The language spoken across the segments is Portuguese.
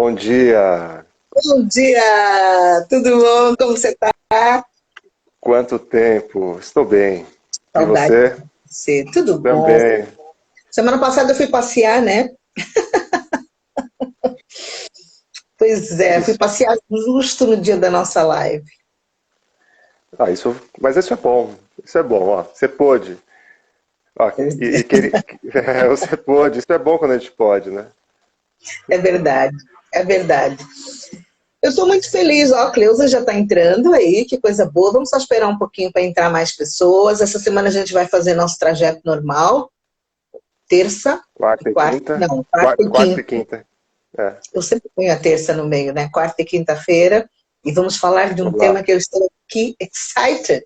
Bom dia! Bom dia! Tudo bom? Como você está? Quanto tempo? Estou bem. E Saudade você? de você. Tudo bom? Também. Semana passada eu fui passear, né? Pois é, fui Isso. passear justo no dia da nossa live. Mas isso é bom. Isso é bom, ó. Você pôde. Ó, você pôde. Isso é bom quando a gente pode, né? É verdade, é verdade. Eu estou muito feliz, ó, a Cleusa já está entrando aí, que coisa boa. Vamos só esperar um pouquinho para entrar mais pessoas. Essa semana a gente vai fazer nosso trajeto normal, terça e Quarta e quarta, quinta. não, quarta e Quarta e quinta. quinta. É, Eu sempre ponho a terça no meio, né? Quarta e quinta-feira. E vamos falar de um vamos lá. tema que eu estou aqui excited,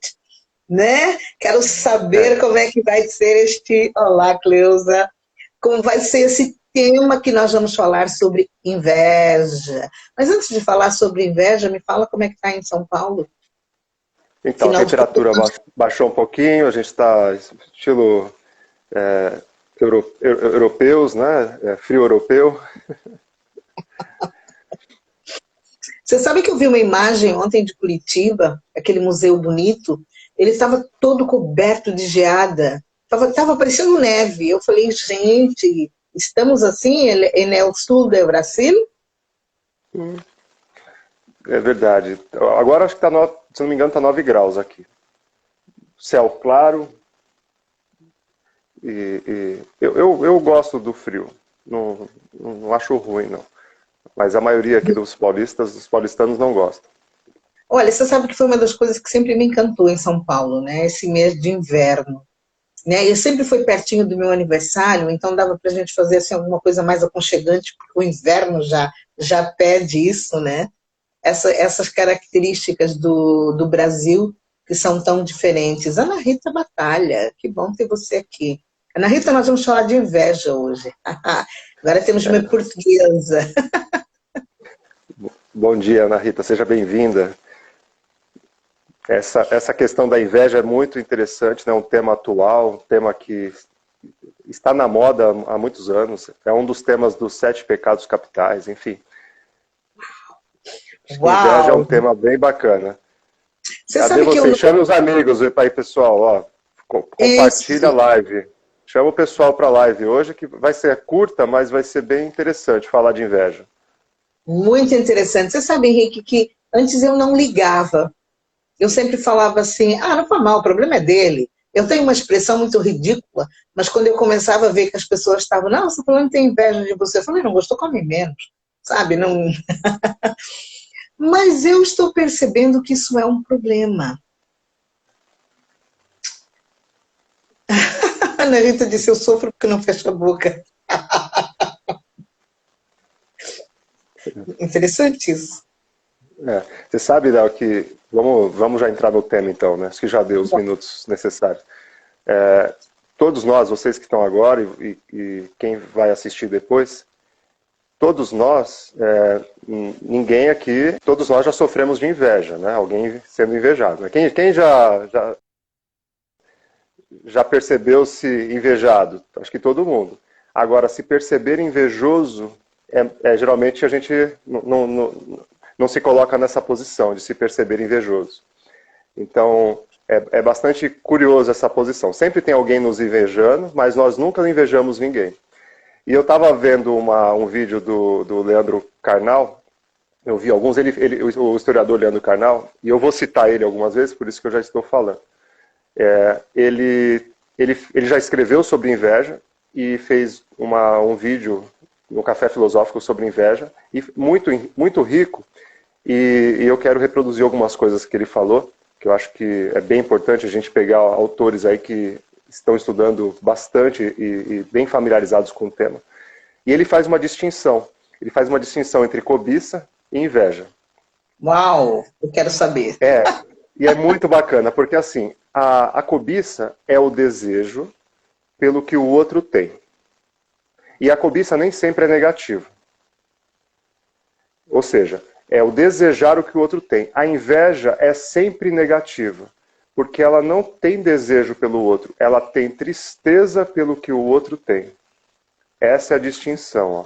né? Quero É. saber como é que vai ser este... Olá, Cleusa. Como vai ser esse tema que nós vamos falar sobre inveja. Mas antes de falar sobre inveja, me fala como é que está em São Paulo. Então, a Final de temperatura baixou um pouquinho, a gente está estilo europeus, né? Frio europeu. Você sabe que eu vi uma imagem ontem de Curitiba, aquele museu bonito, ele estava todo coberto de geada, estava parecendo neve. Eu falei, gente, estamos assim en el sul do Brasil? É verdade. Agora acho que se não me engano, está 9 graus aqui. Céu claro, eu gosto do frio, não acho ruim, não. Mas a maioria aqui dos paulistanos não gostam. Olha, você sabe que foi uma das coisas que sempre me encantou em São Paulo, né? Esse mês de inverno. Né? Eu sempre foi pertinho do meu aniversário, então dava para a gente fazer assim, alguma coisa mais aconchegante, porque o inverno já pede isso, né? Essas características do Brasil que são tão diferentes. Ana Rita Batalha, que bom ter você aqui. Ana Rita, nós vamos falar de inveja hoje. Agora temos uma portuguesa. Bom dia, Ana Rita, seja bem-vinda. Essa questão da inveja é muito interessante, né? Um tema atual, um tema que está na moda há muitos anos. É um dos temas dos 7 pecados capitais, enfim. Acho que inveja é um Uau! tema bem bacana. Você Cadê sabe que eu vocês? não... Chame os amigos aí, pessoal. Ó, compartilha a Isso, live. Chama o pessoal para a live hoje, que vai ser curta, mas vai ser bem interessante falar de inveja. muito interessante. Você sabe, Henrique, que antes eu não ligava. Eu sempre falava assim, não foi mal, o problema é dele. Eu tenho uma expressão muito ridícula, mas quando eu começava a ver que as pessoas estavam, não, essa fulano tem inveja de você, eu falei, não gostou, come menos, sabe? Não... Mas eu estou percebendo que isso é um problema. A Ana Rita disse, eu sofro porque não fecha a boca. Interessante isso. Você sabe, Léo, que vamos já entrar no tema então, né? Acho que já deu os minutos necessários. Todos nós, vocês que estão agora e quem vai assistir depois, todos nós, ninguém aqui, todos nós já sofremos de inveja, né? Alguém sendo invejado. Né? Quem já percebeu-se invejado? Acho que todo mundo. Agora, se perceber invejoso, geralmente a gente não se coloca nessa posição de se perceber invejoso. Então, é bastante curioso essa posição. Sempre tem alguém nos invejando, mas nós nunca invejamos ninguém. E eu estava vendo um vídeo do Leandro Carnal, eu vi alguns, o historiador Leandro Carnal, e eu vou citar ele algumas vezes, por isso que eu já estou falando. Ele já escreveu sobre inveja e fez um vídeo no Café Filosófico sobre inveja, e muito, muito rico, e eu quero reproduzir algumas coisas que ele falou, que eu acho que é bem importante a gente pegar autores aí que estão estudando bastante e bem familiarizados com o tema. E ele faz uma distinção. Ele faz uma distinção entre cobiça e inveja. Uau, eu quero saber. E é muito bacana, porque assim, a cobiça é o desejo pelo que o outro tem. E a cobiça nem sempre é negativa. Ou seja, é o desejar o que o outro tem. A inveja é sempre negativa, porque ela não tem desejo pelo outro, ela tem tristeza pelo que o outro tem. Essa é a distinção. Ó.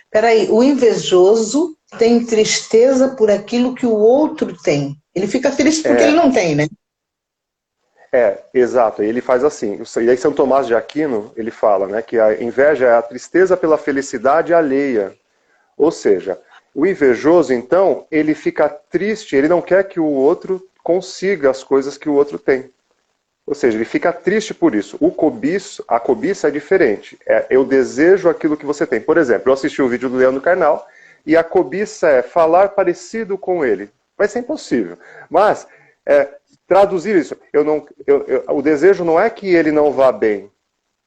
Peraí, o invejoso tem tristeza por aquilo que o outro tem. Ele fica triste porque ele não tem, né? Exato. Ele faz assim. E aí São Tomás de Aquino, ele fala, né, que a inveja é a tristeza pela felicidade alheia. Ou seja, o invejoso, então, ele fica triste, ele não quer que o outro consiga as coisas que o outro tem. Ou seja, ele fica triste por isso. A cobiça é diferente. Eu desejo aquilo que você tem. Por exemplo, eu assisti o vídeo do Leandro Carnal e a cobiça é falar parecido com ele. Vai ser impossível. Mas, traduzir isso. O desejo não é que ele não vá bem.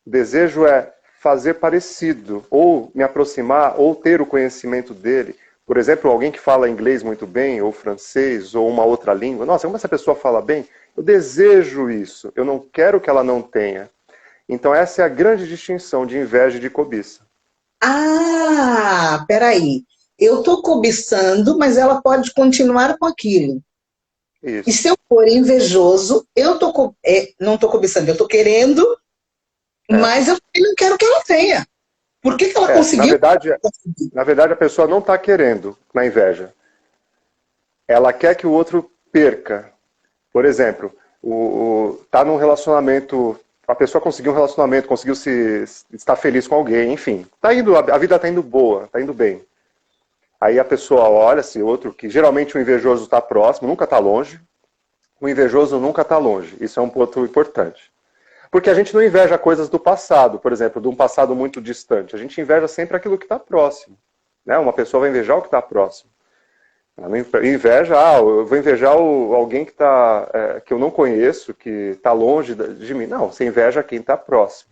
O desejo é fazer parecido, ou me aproximar, ou ter o conhecimento dele. Por exemplo, alguém que fala inglês muito bem, ou francês, ou uma outra língua. Nossa, como essa pessoa fala bem? Eu desejo isso, eu não quero que ela não tenha. Então essa é a grande distinção de inveja e de cobiça. Ah, peraí. Eu estou cobiçando, mas ela pode continuar com aquilo. Isso. E se eu for invejoso, não estou cobiçando, eu estou querendo, mas eu não quero que ela tenha. Por que ela conseguiu? Na verdade, a pessoa não está querendo na inveja. Ela quer que o outro perca. Por exemplo, tá num relacionamento, a pessoa conseguiu um relacionamento, conseguiu estar feliz com alguém, enfim. A vida está indo boa, está indo bem. Aí a pessoa olha, se outro, que geralmente o invejoso está próximo, nunca está longe. O invejoso nunca está longe. Isso é um ponto importante. Porque a gente não inveja coisas do passado, por exemplo, de um passado muito distante. A gente inveja sempre aquilo que está próximo. Né? Uma pessoa vai invejar o que está próximo. Inveja, eu vou invejar alguém que eu não conheço, que está longe de mim. Não, você inveja quem está próximo.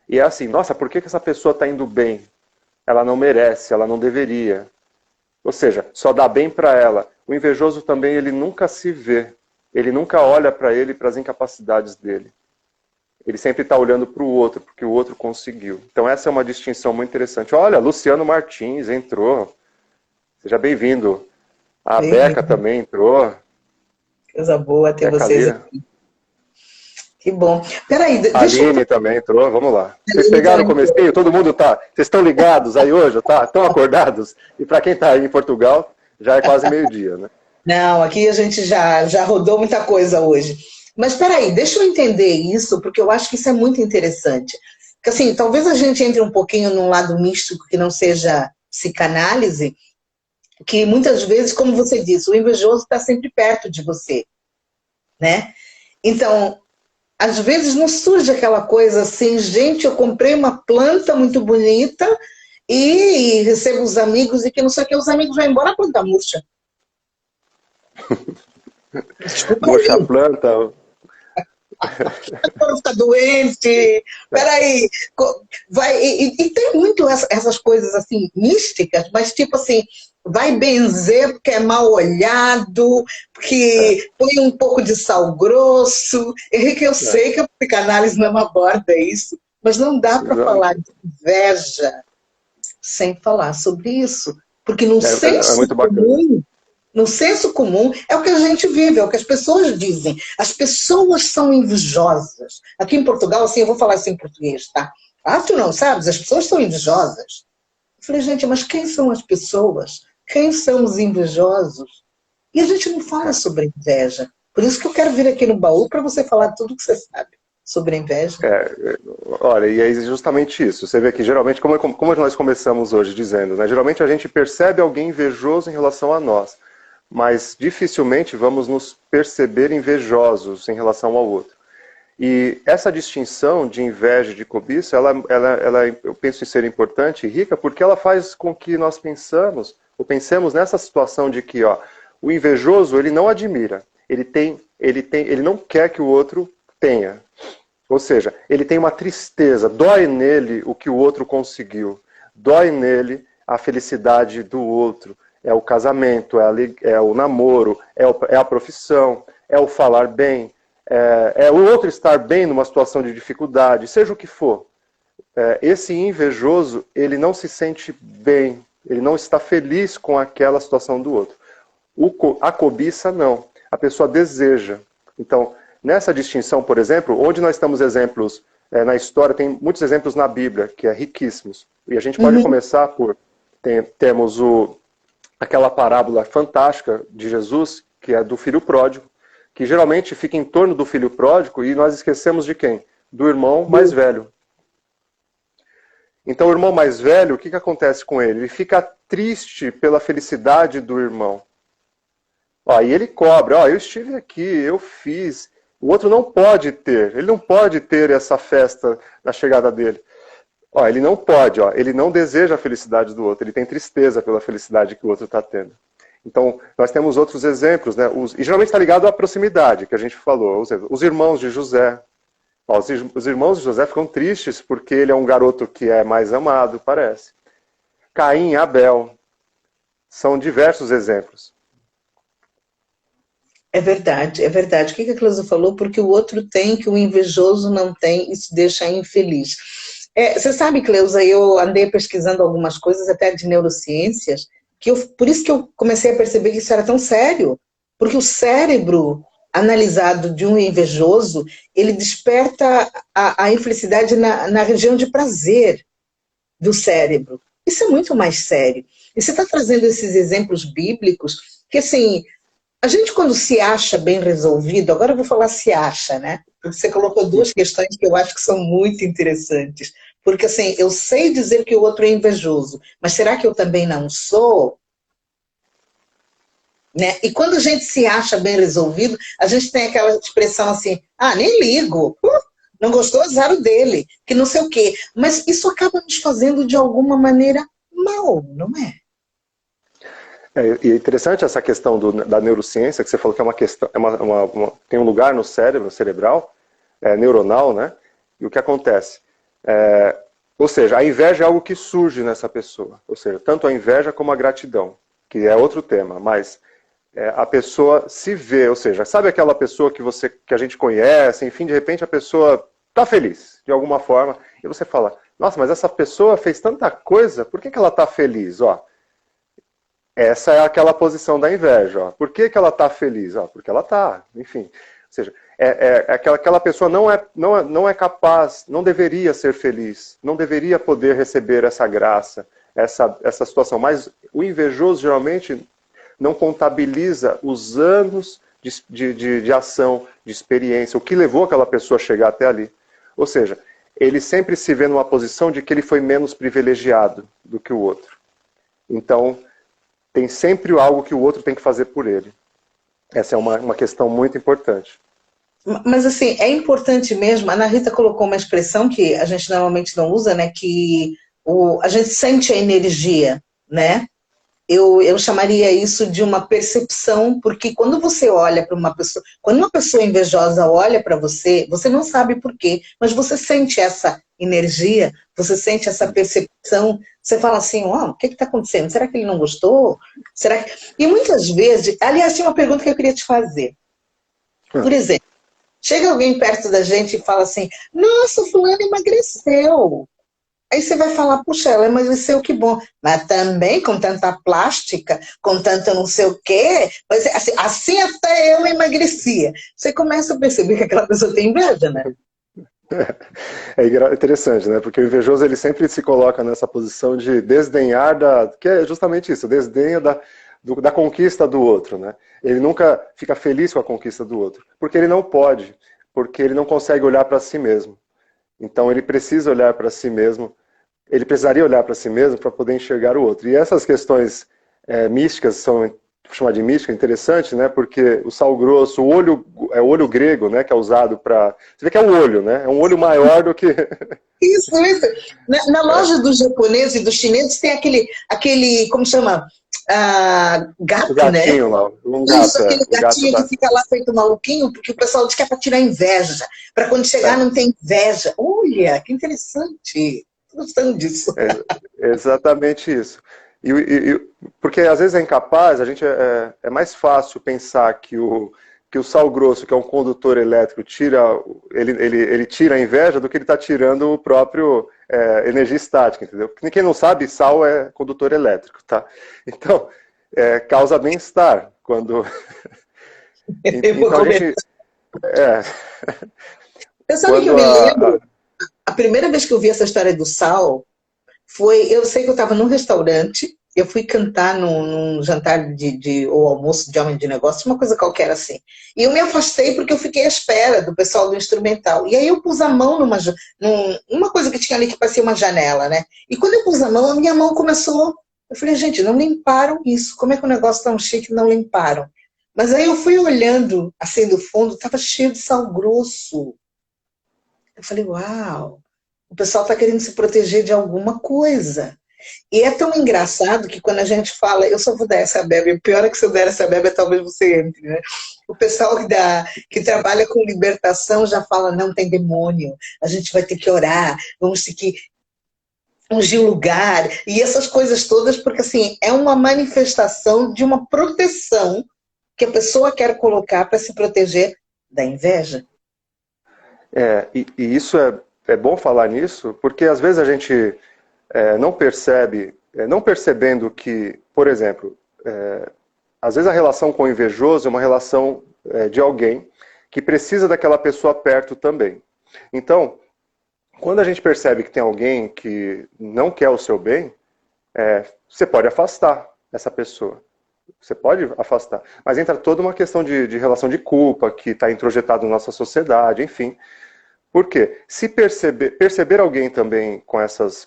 E é assim, nossa, por que essa pessoa está indo bem? Ela não merece, ela não deveria. Ou seja, só dá bem para ela. O invejoso também, ele nunca se vê. Ele nunca olha para ele e para as incapacidades dele. Ele sempre está olhando para o outro, porque o outro conseguiu. Então essa é uma distinção muito interessante. Olha, Luciano Martins entrou. Seja bem-vindo. A Beca também entrou. Coisa boa ter Beca vocês Lira. aqui. Que bom. Peraí, A Aline também entrou, vamos lá. Vocês pegaram o comecinho? Todo mundo tá? Vocês estão ligados aí hoje? Estão acordados? E para quem está aí em Portugal, já é quase meio-dia, né? Não, aqui a gente já rodou muita coisa hoje. Mas peraí, deixa eu entender isso, porque eu acho que isso é muito interessante. Porque assim, talvez a gente entre um pouquinho num lado místico que não seja psicanálise, que muitas vezes, como você disse, o invejoso está sempre perto de você, né? Então, às vezes não surge aquela coisa assim, gente, eu comprei uma planta muito bonita e recebo os amigos e que não sei o que, os amigos vão embora, a planta murcha. Murcha a planta. Quando fica doente, peraí, e tem muito essas coisas assim, místicas, mas tipo assim, vai benzer porque é mal olhado, porque põe um pouco de sal grosso. Henrique, eu sei que a psicanálise não aborda isso, mas não dá para falar de inveja sem falar sobre isso, porque no senso comum é o que a gente vive, é o que as pessoas dizem. As pessoas são invejosas. Aqui em Portugal, assim, eu vou falar assim em português, tá? Ah, tu não sabes, as pessoas são invejosas. Eu falei, gente, mas quem são as pessoas? Quem são os invejosos? E a gente não fala sobre inveja. Por isso que eu quero vir aqui no baú para você falar tudo que você sabe sobre a inveja. Olha, e é justamente isso. Você vê que geralmente, como nós começamos hoje dizendo, né? Geralmente a gente percebe alguém invejoso em relação a nós, mas dificilmente vamos nos perceber invejosos em relação ao outro. E essa distinção de inveja e de cobiça, eu penso em ser importante e rica, porque ela faz com que nós pensemos nessa situação de que o invejoso, ele não admira, ele não quer que o outro tenha. Ou seja, ele tem uma tristeza, dói nele o que o outro conseguiu, dói nele a felicidade do outro. É o casamento, é o namoro, é a profissão, é o falar bem, é o outro estar bem numa situação de dificuldade, seja o que for. Esse invejoso, ele não se sente bem, ele não está feliz com aquela situação do outro. A cobiça, não. A pessoa deseja. Então, nessa distinção, por exemplo, onde nós temos exemplos na história, tem muitos exemplos na Bíblia, que é riquíssimos. E a gente pode começar por temos aquela parábola fantástica de Jesus, que é do filho pródigo, que geralmente fica em torno do filho pródigo e nós esquecemos de quem? Do irmão mais velho. Então o irmão mais velho, o que acontece com ele? Ele fica triste pela felicidade do irmão. E ele cobra, eu estive aqui, eu fiz. O outro não pode ter, ele não pode ter essa festa na chegada dele. Ele não pode, ele não deseja a felicidade do outro, ele tem tristeza pela felicidade que o outro está tendo. Então, nós temos outros exemplos, né? E geralmente está ligado à proximidade, que a gente falou. Os irmãos de José. Os irmãos de José ficam tristes porque ele é um garoto que é mais amado, parece. Caim e Abel. São diversos exemplos. É verdade, é verdade. O que a Cleusa falou? Porque o outro tem, que o invejoso não tem, isso deixa infeliz. Você sabe, Cleusa, eu andei pesquisando algumas coisas, até de neurociências, por isso que eu comecei a perceber que isso era tão sério. Porque o cérebro analisado de um invejoso, ele desperta a infelicidade na região de prazer do cérebro. Isso é muito mais sério. E você está trazendo esses exemplos bíblicos, que assim, a gente quando se acha bem resolvido, agora eu vou falar se acha, né? Porque você colocou duas questões que eu acho que são muito interessantes. Porque assim, eu sei dizer que o outro é invejoso, mas será que eu também não sou? Né? E quando a gente se acha bem resolvido, a gente tem aquela expressão assim, nem ligo, não gostou, azar o dele, que não sei o quê. Mas isso acaba nos fazendo de alguma maneira mal, não é? E é interessante essa questão da neurociência, que você falou que é uma questão, tem um lugar no cérebro, cerebral, neuronal, né? E o que acontece? Ou seja, a inveja é algo que surge nessa pessoa. Ou seja, tanto a inveja como a gratidão, que é outro tema, mas a pessoa se vê, ou seja, sabe aquela pessoa que a gente conhece, enfim, de repente a pessoa está feliz, de alguma forma, e você fala, nossa, mas essa pessoa fez tanta coisa, por que ela está feliz? Essa é aquela posição da inveja. Por que ela está feliz? Porque ela está, enfim. Ou seja, aquela pessoa não é capaz, não deveria ser feliz, não deveria poder receber essa graça, essa situação. Mas o invejoso, geralmente, não contabiliza os anos de ação, de experiência, o que levou aquela pessoa a chegar até ali. Ou seja, ele sempre se vê numa posição de que ele foi menos privilegiado do que o outro. Então, tem sempre algo que o outro tem que fazer por ele. Essa é uma questão muito importante. Mas assim, é importante mesmo, a Ana Rita colocou uma expressão que a gente normalmente não usa, né, que a gente sente a energia, né? Eu chamaria isso de uma percepção, porque quando você olha para uma pessoa, quando uma pessoa invejosa olha para você, você não sabe por quê, mas você sente essa energia, você sente essa percepção, você fala assim, o que está acontecendo? Será que ele não gostou? Será que... E muitas vezes, aliás, tinha uma pergunta que eu queria te fazer. Por exemplo, chega alguém perto da gente e fala assim, nossa, fulano emagreceu. Aí você vai falar, puxa, ela emagreceu, que bom. Mas também com tanta plástica, com tanta não sei o quê, mas assim até eu emagrecia. Você começa a perceber que aquela pessoa tem inveja, né? É interessante, né? Porque o invejoso, ele sempre se coloca nessa posição de desdenhar que é justamente isso, desdenha da conquista do outro, né? Ele nunca fica feliz com a conquista do outro, porque ele não pode, porque ele não consegue olhar para si mesmo. Então ele precisa olhar para si mesmo, ele precisaria olhar para si mesmo para poder enxergar o outro. E essas questões místicas são chamar de mística, interessante, né? Porque o sal grosso, o olho grego, né? Que é usado para... Você vê que é um olho, né? É um olho maior do que... Isso. Na loja dos japoneses e dos chineses tem aquele como chama? Gato, o gatinho, né? lá, um gato, Isso, aquele gatinho que fica lá feito maluquinho, porque o pessoal diz que é para tirar inveja, para quando chegar não tem inveja. Olha, que interessante. Estou gostando disso. Exatamente isso. Porque às vezes é incapaz, a gente é mais fácil pensar que o sal grosso, que é um condutor elétrico, ele tira a inveja do que ele está tirando o próprio energia estática, entendeu? Porque quem não sabe, sal é condutor elétrico, tá? Então, causa bem-estar quando... então a gente... Você sabe que eu me lembro, a primeira vez que eu vi essa história do sal, eu sei que eu estava num restaurante, eu fui cantar num jantar ou almoço de homem de negócio, uma coisa qualquer assim. E eu me afastei porque eu fiquei à espera do pessoal do instrumental. E aí eu pus a mão numa coisa que tinha ali que parecia uma janela, né? E quando eu pus a mão, a minha mão começou... Eu falei, gente, não limparam isso. Como é que o negócio tão chique não limparam? Mas aí eu fui olhando, assim, do fundo, estava cheio de sal grosso. Eu falei, uau, o pessoal está querendo se proteger de alguma coisa. E é tão engraçado que quando a gente fala, eu só vou dar essa bebe, o pior é que se eu der essa bebe, talvez você entre, né? O pessoal que trabalha com libertação já fala, não tem demônio, a gente vai ter que orar, vamos ter que ungir o lugar, e essas coisas todas, porque assim, é uma manifestação de uma proteção que a pessoa quer colocar para se proteger da inveja. E isso é bom falar nisso, porque às vezes a gente não percebe, não percebendo que, por exemplo, às vezes a relação com o invejoso é uma relação de alguém que precisa daquela pessoa perto também. Então, quando a gente percebe que tem alguém que não quer o seu bem, você pode afastar essa pessoa. Você pode afastar. Mas entra toda uma questão de relação de culpa que está introjetado na nossa sociedade, enfim. Por quê? Se perceber alguém também com essas...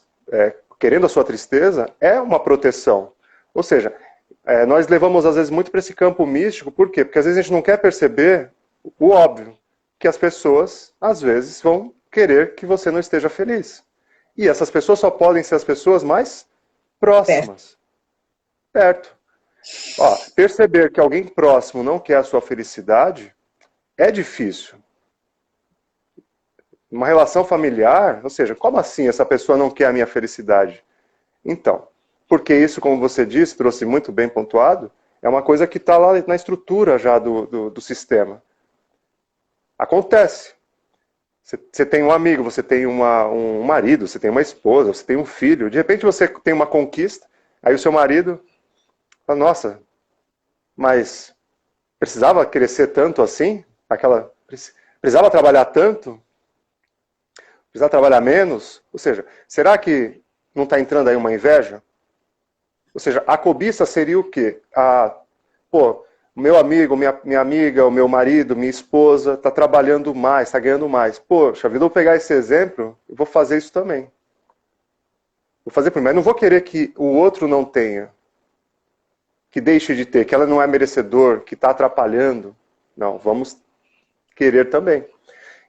querendo a sua tristeza, é uma proteção. Ou seja, nós levamos às vezes muito para esse campo místico, por quê? Porque às vezes a gente não quer perceber o óbvio, que as pessoas, às vezes, vão querer que você não esteja feliz. E essas pessoas só podem ser as pessoas mais próximas. Perto. Ó, perceber que alguém próximo não quer a sua felicidade é difícil. Uma relação familiar, ou seja, como assim essa pessoa não quer a minha felicidade? Então, porque isso, como você disse, trouxe muito bem pontuado, é uma coisa que está lá na estrutura já do sistema. Acontece. Você tem um amigo, você tem um marido, você tem uma esposa, você tem um filho, de repente você tem uma conquista, aí o seu marido fala, nossa, mas precisava crescer tanto assim? Precisava trabalhar tanto? Precisava trabalhar menos? Ou seja, será que não está entrando aí uma inveja? Ou seja, a cobiça seria o quê? Pô, o meu amigo, minha amiga, o meu marido, minha esposa está trabalhando mais, está ganhando mais. Poxa vida, eu vou pegar esse exemplo e vou fazer isso também. Vou fazer primeiro. Não vou querer que o outro não tenha, que deixe de ter, que ela não é merecedor, que está atrapalhando. Não, vamos querer também.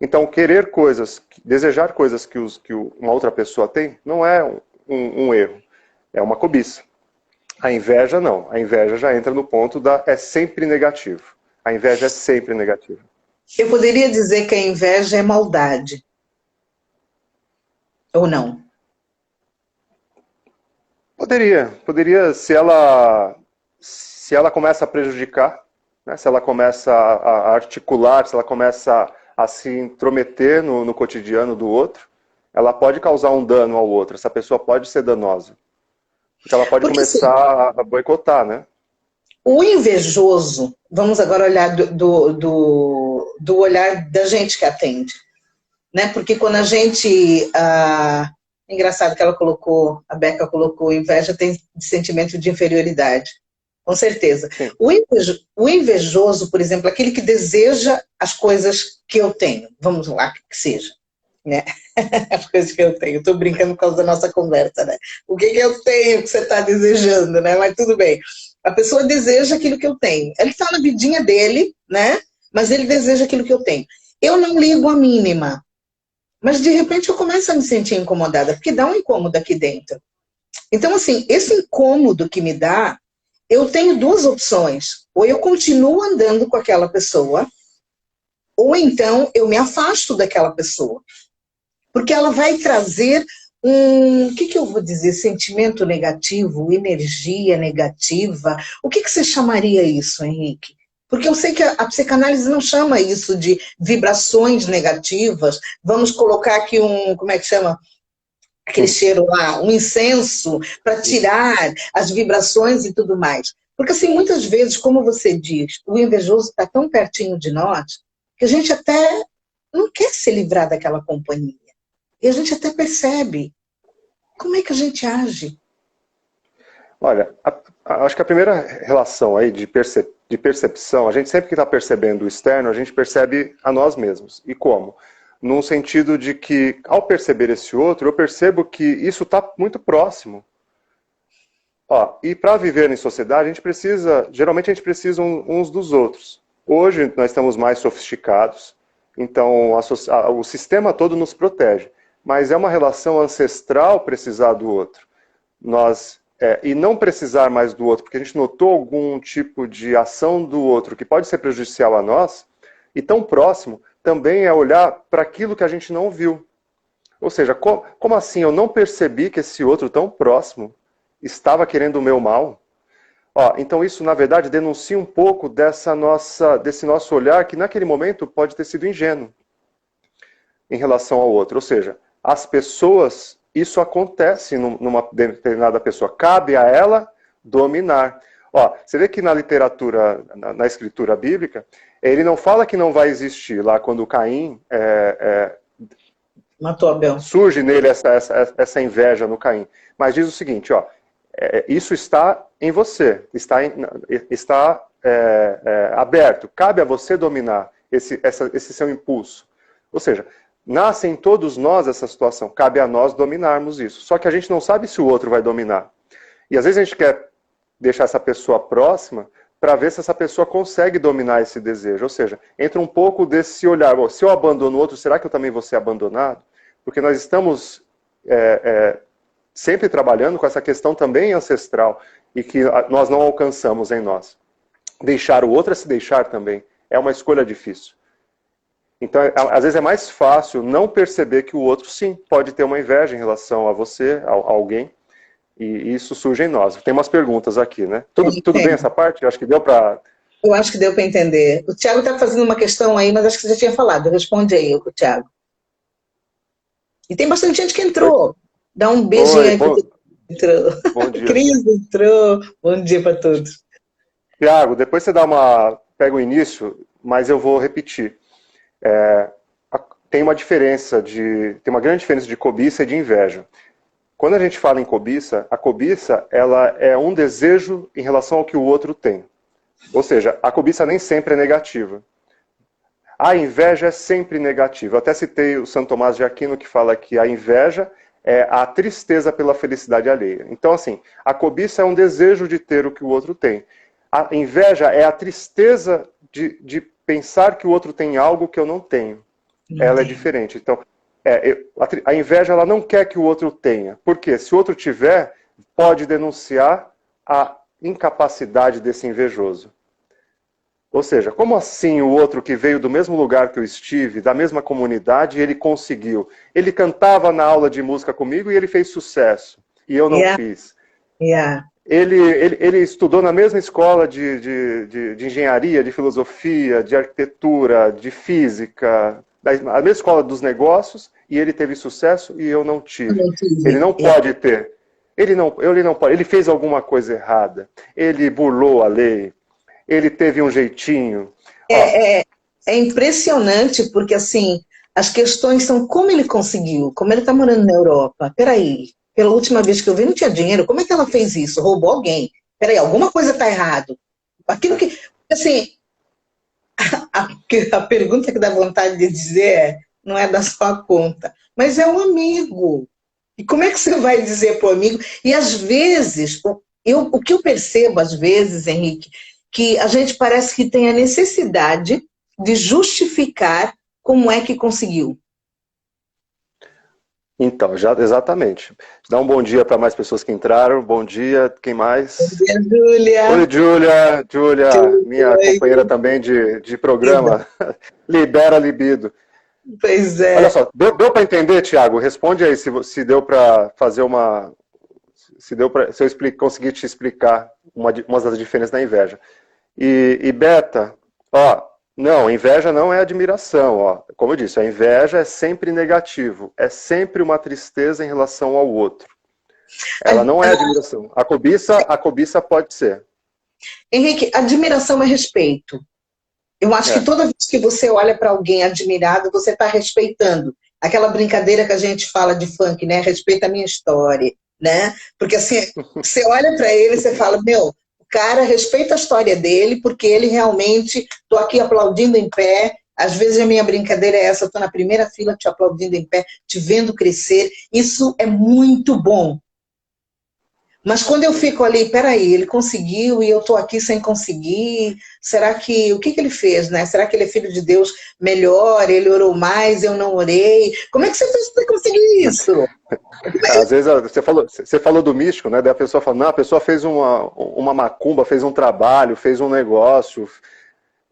Então, querer coisas, desejar coisas que uma outra pessoa tem, não é um erro, é uma cobiça. A inveja não, a inveja já entra no ponto é sempre negativo. A inveja é sempre negativa. Eu poderia dizer que a inveja é maldade. Ou não? Poderia se ela começa a prejudicar, né, se ela começa a articular, se ela começa a se intrometer no cotidiano do outro, ela pode causar um dano ao outro, essa pessoa pode ser danosa. Porque ela pode começar a boicotar, né? O invejoso, vamos agora olhar do olhar da gente que atende, né? Porque quando a gente... engraçado que a Beca colocou, inveja tem sentimento de inferioridade. Com certeza. O invejoso, por exemplo, aquele que deseja as coisas que eu tenho, vamos lá, que seja, né? As coisas que eu tenho. Estou brincando por causa da nossa conversa, né? O que eu tenho que você está desejando, né? Mas tudo bem. A pessoa deseja aquilo que eu tenho. Ele está na vidinha dele, né? Mas ele deseja aquilo que eu tenho. Eu não ligo a mínima. Mas, de repente, eu começo a me sentir incomodada, porque dá um incômodo aqui dentro. Então, assim, esse incômodo que me dá, eu tenho duas opções. Ou eu continuo andando com aquela pessoa, ou então eu me afasto daquela pessoa. Porque ela vai trazer o que eu vou dizer? Sentimento negativo, energia negativa. O que você chamaria isso, Henrique? Porque eu sei que a psicanálise não chama isso de vibrações negativas. Vamos colocar aqui como é que chama? Aquele cheiro lá, um incenso, para tirar as vibrações e tudo mais. Porque assim, muitas vezes, como você diz, o invejoso está tão pertinho de nós, que a gente até não quer se livrar daquela companhia. E a gente até percebe. como é que a gente age? Olha, acho que a primeira relação aí de percepção, a gente sempre que está percebendo o externo, a gente percebe a nós mesmos. E como? Num sentido de que, ao perceber esse outro, eu percebo que isso está muito próximo. Ó, e para viver em sociedade, geralmente a gente precisa uns dos outros. Hoje nós estamos mais sofisticados, então o sistema todo nos protege. Mas é uma relação ancestral precisar do outro. E não precisar mais do outro, porque a gente notou algum tipo de ação do outro que pode ser prejudicial a nós, e tão próximo, também é olhar para aquilo que a gente não viu. Ou seja, como assim eu não percebi que esse outro tão próximo estava querendo o meu mal? Ó, então isso, na verdade, denuncia um pouco desse nosso olhar que naquele momento pode ter sido ingênuo em relação ao outro. Ou seja, as pessoas, isso acontece numa determinada pessoa. Cabe a ela dominar. Ó, você vê que na literatura, na escritura bíblica, ele não fala que não vai existir lá quando Caim Matou Abel. surge nele essa inveja no Caim. Mas diz o seguinte, ó, isso está em você, está aberto. Cabe a você dominar esse seu impulso. Ou seja, nasce em todos nós essa situação. Cabe a nós dominarmos isso. Só que a gente não sabe se o outro vai dominar. E às vezes a gente quer deixar essa pessoa próxima para ver se essa pessoa consegue dominar esse desejo. Ou seja, entra um pouco desse olhar. Bom, se eu abandono o outro, será que eu também vou ser abandonado? Porque nós estamos sempre trabalhando com essa questão também ancestral e que nós não alcançamos em nós. Deixar o outro é se deixar também. É uma escolha difícil. Então, às vezes é mais fácil não perceber que o outro, sim, pode ter uma inveja em relação a você, a alguém, e isso surge em nós. Tem umas perguntas aqui, né? Tudo bem essa parte? Eu acho que deu para... Eu acho que deu para entender. O Tiago está fazendo uma questão aí, mas acho que você já tinha falado. Responde aí, o Tiago. E tem bastante gente que entrou. Dá um beijinho aí para todo mundo que entrou. Bom dia. Cris entrou. Bom dia para todos. Tiago, depois você pega o início, mas eu vou repetir. Tem uma grande diferença de cobiça e de inveja. Quando a gente fala em cobiça, a cobiça ela é um desejo em relação ao que o outro tem. Ou seja, a cobiça nem sempre é negativa. A inveja é sempre negativa. Eu até citei o Santo Tomás de Aquino, que fala que a inveja é a tristeza pela felicidade alheia. Então, assim, a cobiça é um desejo de ter o que o outro tem. A inveja é a tristeza de pensar que o outro tem algo que eu não tenho. Ela é diferente. Então, a inveja ela não quer que o outro tenha. Porque se o outro tiver, pode denunciar a incapacidade desse invejoso. Ou seja, como assim o outro que veio do mesmo lugar que eu estive, da mesma comunidade, ele conseguiu? Ele cantava na aula de música comigo e ele fez sucesso. E eu não fiz. Ele estudou na mesma escola de engenharia, de filosofia, de arquitetura, de física, a mesma escola dos negócios, e ele teve sucesso e eu não tive. Ele não pode ter. Ele não pode. Ele fez alguma coisa errada. Ele burlou a lei. Ele teve um jeitinho. É impressionante, porque assim, as questões são como ele conseguiu, como ele está morando na Europa. Peraí, pela última vez que eu vi, não tinha dinheiro. Como é que ela fez isso? Roubou alguém? Peraí, alguma coisa está errado. Aquilo que, assim, a pergunta que dá vontade de dizer não é da sua conta, mas é um amigo. E como é que você vai dizer para o amigo? E às vezes, o que eu percebo às vezes, Henrique, que a gente parece que tem a necessidade de justificar como é que conseguiu. Então, exatamente. Dá um bom dia para mais pessoas que entraram. Bom dia, quem mais? Bom dia, Júlia. Oi, Júlia. Júlia, minha companheira também de programa. Libera libido. Pois é. Olha só, deu para entender, Tiago? Responde aí se deu para fazer uma... Se eu conseguir te explicar uma das diferenças da inveja. E Beta, não, inveja não é admiração, ó. Como eu disse, a inveja é sempre negativo, é sempre uma tristeza em relação ao outro. Ela não é admiração. A cobiça pode ser. Henrique, admiração é respeito. Eu acho que toda vez que você olha para alguém admirado, você está respeitando. Aquela brincadeira que a gente fala de funk, né? Respeita a minha história, né? Porque assim, você olha para ele e você fala, meu, o cara respeita a história dele, porque ele realmente, tô aqui aplaudindo em pé, às vezes a minha brincadeira é essa, eu tô na primeira fila te aplaudindo em pé, te vendo crescer, isso é muito bom. Mas quando eu fico ali, peraí, ele conseguiu e eu estou aqui sem conseguir, será que, o que ele fez, né? Será que ele é filho de Deus melhor, ele orou mais, eu não orei? Como é que você fez para conseguir isso? Às vezes você falou do místico, né? Daí a pessoa fala, não, a pessoa fez uma macumba, fez um trabalho, fez um negócio,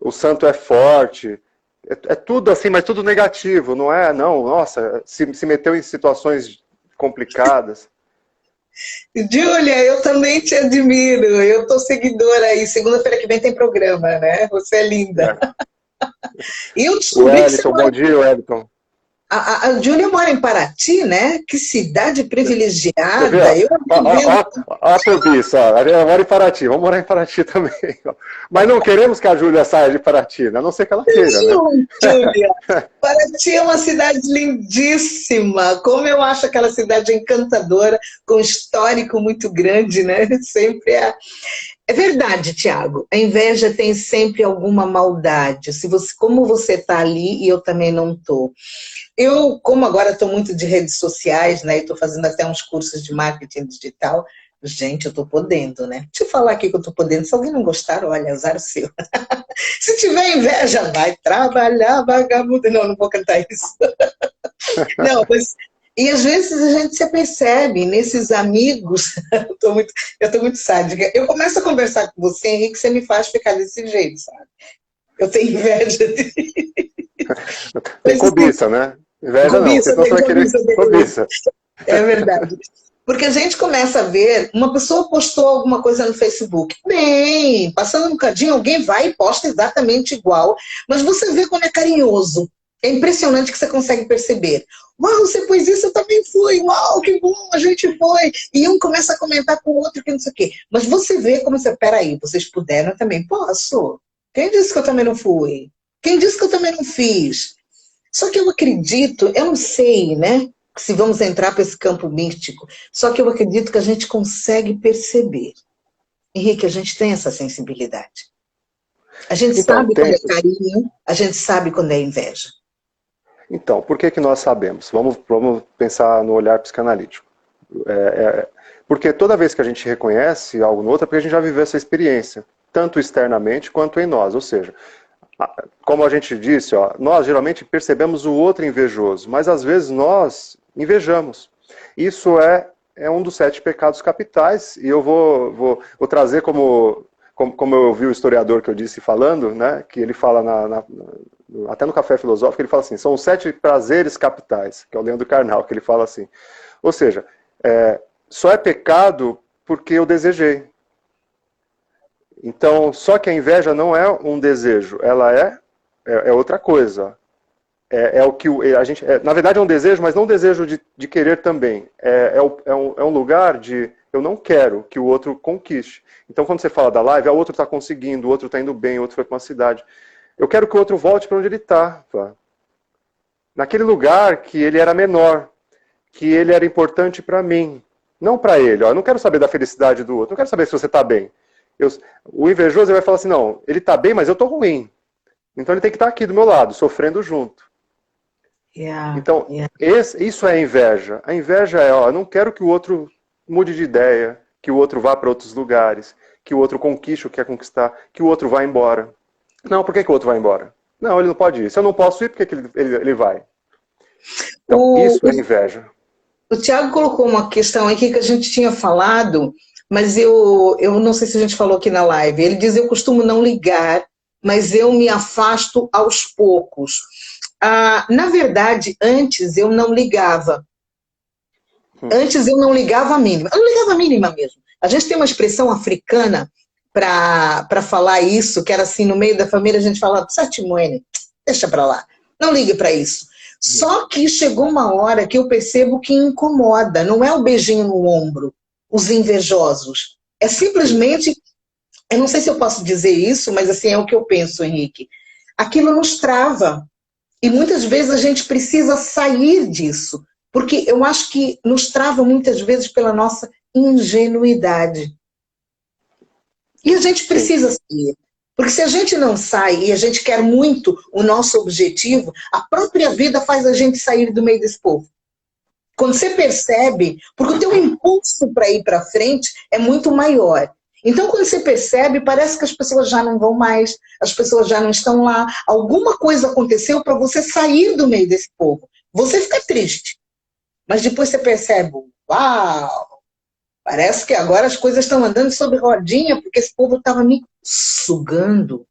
o santo é forte. É tudo assim, mas tudo negativo, não é? Não, nossa, se meteu em situações complicadas. Júlia, eu também te admiro, eu tô seguidora aí, segunda-feira que vem tem programa, né? Você é linda. É. E eu O descobri que você Wellington, bom dia, Wellington. A Júlia mora em Paraty, né? Que cidade Você vê, privilegiada. Eu vendo. ó a turbiça, ó. Eu moro em Paraty, vamos morar em Paraty também. Ó. Mas não queremos que a Júlia saia de Paraty, né? A não ser que ela queira, né? Júlia, Paraty é uma cidade lindíssima. Como eu acho aquela cidade encantadora, com um histórico muito grande, né? Sempre é. É verdade, Tiago. A inveja tem sempre alguma maldade. Se você, como você está ali e eu também não estou. Eu, como agora estou muito de redes sociais, né? E estou fazendo até uns cursos de marketing digital. Gente, eu estou podendo, né? Deixa eu falar aqui que eu estou podendo. Se alguém não gostar, olha, azar o seu. Se tiver inveja, vai trabalhar, vagabundo. Não, não vou cantar isso. Não, mas... E às vezes a gente se percebe nesses amigos. Eu tô muito sádica. Eu começo a conversar com você, Henrique, você me faz ficar desse jeito, sabe? Eu tenho inveja de... Tem cobiça, né? Inveja não, porque Cobiça, senão você vai querer cobiça. É verdade. Porque a gente começa a ver, uma pessoa postou alguma coisa no Facebook, bem, passando um bocadinho, alguém vai e posta exatamente igual, mas você vê quando é carinhoso. É impressionante que você consegue perceber. Uau, você pôs isso, eu também fui. Uau, que bom, a gente foi. E um começa a comentar com o outro, que não sei o quê. Mas você vê como você, peraí, vocês puderam, eu também posso. Quem disse que eu também não fui? Quem disse que eu também não fiz? Só que eu acredito, eu não sei, né? Se vamos entrar para esse campo místico, só que eu acredito que a gente consegue perceber. Henrique, a gente tem essa sensibilidade. A gente Então, sabe quando é carinho, a gente sabe quando é inveja. Então, por que nós sabemos? Vamos pensar no olhar psicanalítico. Porque toda vez que a gente reconhece algo no outro, é porque a gente já viveu essa experiência, tanto externamente quanto em nós. Ou seja, como a gente disse, ó, nós geralmente percebemos o outro invejoso, mas às vezes nós invejamos. Isso é um dos 7 pecados capitais, e eu vou trazer como eu vi o historiador que eu disse falando, né, que ele fala até no Café Filosófico, ele fala assim, são os 7 prazeres capitais, que é o Leandro Carnal, que ele fala assim. Ou seja, só é pecado porque eu desejei. Então, só que a inveja não é um desejo, ela é outra coisa. É o que a gente... na verdade é um desejo, mas não um desejo de querer também. É um lugar de eu não quero que o outro conquiste. Então, quando você fala da live, o outro está conseguindo, o outro está indo bem, o outro foi para uma cidade. Eu quero que o outro volte para onde ele está. Naquele lugar que ele era menor, que ele era importante para mim. Não para ele. Ó. Eu não quero saber da felicidade do outro, não quero saber se você está bem. O invejoso vai falar assim, não, ele está bem, mas eu estou ruim. Então ele tem que estar aqui do meu lado, sofrendo junto. Então, isso é inveja. A inveja é, eu não quero que o outro mude de ideia, que o outro vá para outros lugares, que o outro conquiste o que quer conquistar, que o outro vá embora. Não, por que o outro vai embora? Não, ele não pode ir. Se eu não posso ir, por que ele vai? Então, isso é inveja. O Tiago colocou uma questão aqui que a gente tinha falado, mas eu não sei se a gente falou aqui na live. Ele diz, eu costumo não ligar, mas eu me afasto aos poucos. Na verdade, antes eu não ligava. Antes eu não ligava a mínima. Eu não ligava a mínima mesmo. A gente tem uma expressão africana para falar isso, que era assim, no meio da família a gente falava, Satimoene, deixa para lá, não ligue para isso. Só que chegou uma hora que eu percebo que incomoda, não é o beijinho no ombro, os invejosos. É simplesmente, eu não sei se eu posso dizer isso, mas assim é o que eu penso, Henrique. Aquilo nos trava. E muitas vezes a gente precisa sair disso, porque eu acho que nos trava muitas vezes pela nossa ingenuidade. E a gente Sim. precisa sair. Porque se a gente não sai e a gente quer muito o nosso objetivo, a própria vida faz a gente sair do meio desse povo. Quando você percebe, porque o teu impulso para ir para frente é muito maior. Então, quando você percebe, parece que as pessoas já não vão mais, as pessoas já não estão lá. Alguma coisa aconteceu para você sair do meio desse povo. Você fica triste. Mas depois você percebe, uau, parece que agora as coisas estão andando sobre rodinha, porque esse povo estava me sugando,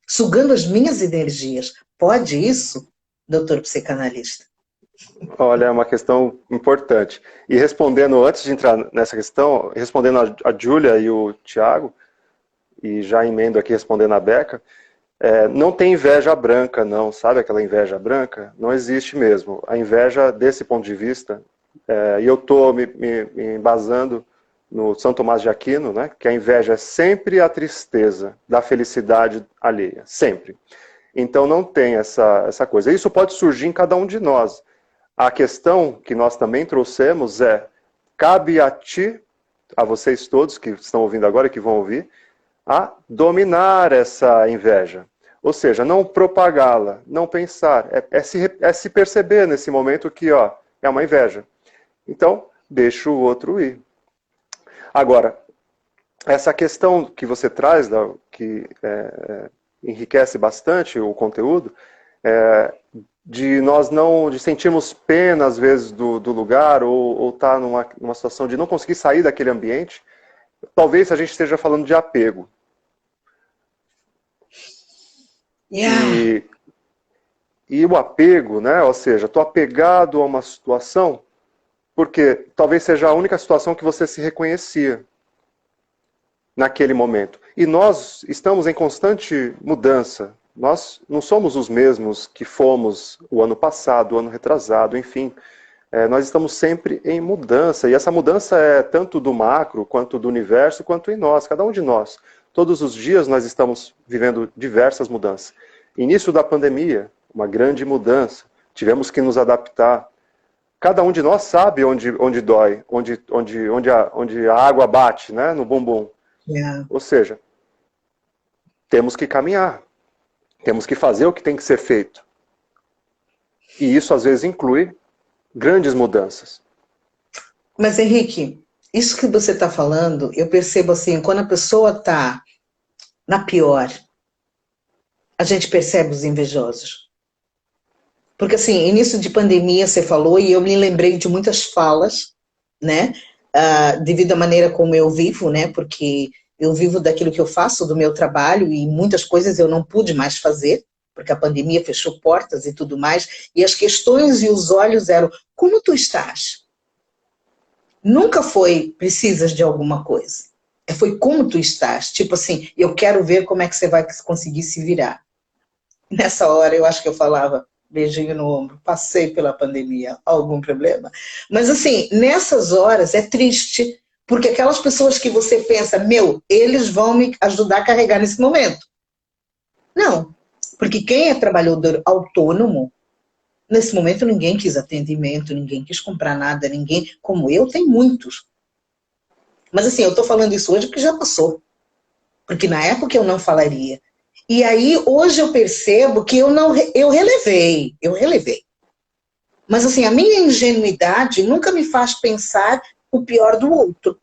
sugando as minhas energias. Pode isso, doutor psicanalista? Olha, é uma questão importante. E respondendo, antes de entrar nessa questão, respondendo a Júlia e o Tiago, e já emendo aqui respondendo a Beca, não tem inveja branca, não, sabe aquela inveja branca? Não existe mesmo. A inveja, desse ponto de vista, e eu estou me embasando no São Tomás de Aquino, né, que a inveja é sempre a tristeza da felicidade alheia, sempre. Então não tem essa coisa. Isso pode surgir em cada um de nós. A questão que nós também trouxemos cabe a ti, a vocês todos que estão ouvindo agora e que vão ouvir, a dominar essa inveja. Ou seja, não propagá-la, não pensar, se perceber nesse momento que é uma inveja. Então, deixa o outro ir. Agora, essa questão que você traz, que enriquece bastante o conteúdo, de sentirmos pena às vezes do lugar ou estar numa situação de não conseguir sair daquele ambiente, talvez a gente esteja falando de apego. Yeah. E o apego, né? Ou seja, estou apegado a uma situação porque talvez seja a única situação que você se reconhecia naquele momento. E nós estamos em constante mudança. Nós não somos os mesmos que fomos o ano passado, o ano retrasado, enfim. Nós estamos sempre em mudança. E essa mudança é tanto do macro, quanto do universo, quanto em nós, cada um de nós. Todos os dias nós estamos vivendo diversas mudanças. Início da pandemia, uma grande mudança. Tivemos que nos adaptar. Cada um de nós sabe onde dói, onde a água bate, né, no bumbum. Yeah. Ou seja, temos que caminhar. Temos que fazer o que tem que ser feito. E isso às vezes inclui grandes mudanças. Mas, Henrique, isso que você está falando, eu percebo assim, quando a pessoa está na pior, a gente percebe os invejosos. Porque, assim, início de pandemia, você falou, e eu me lembrei de muitas falas, né? Devido à maneira como eu vivo, né? Porque eu vivo daquilo que eu faço, do meu trabalho, e muitas coisas eu não pude mais fazer, porque a pandemia fechou portas e tudo mais, e as questões e os olhos eram, como tu estás? Nunca foi, precisas de alguma coisa. Foi como tu estás. Tipo assim, eu quero ver como é que você vai conseguir se virar. Nessa hora, eu acho que eu falava, beijinho no ombro, passei pela pandemia, algum problema? Mas assim, nessas horas é triste, porque aquelas pessoas que você pensa, eles vão me ajudar a carregar nesse momento. Não, porque quem é trabalhador autônomo, nesse momento ninguém quis atendimento, ninguém quis comprar nada, ninguém, como eu, tem muitos. Mas assim, eu estou falando isso hoje porque já passou. Porque na época eu não falaria. E aí, hoje eu percebo que eu relevei. Mas assim, a minha ingenuidade nunca me faz pensar o pior do outro.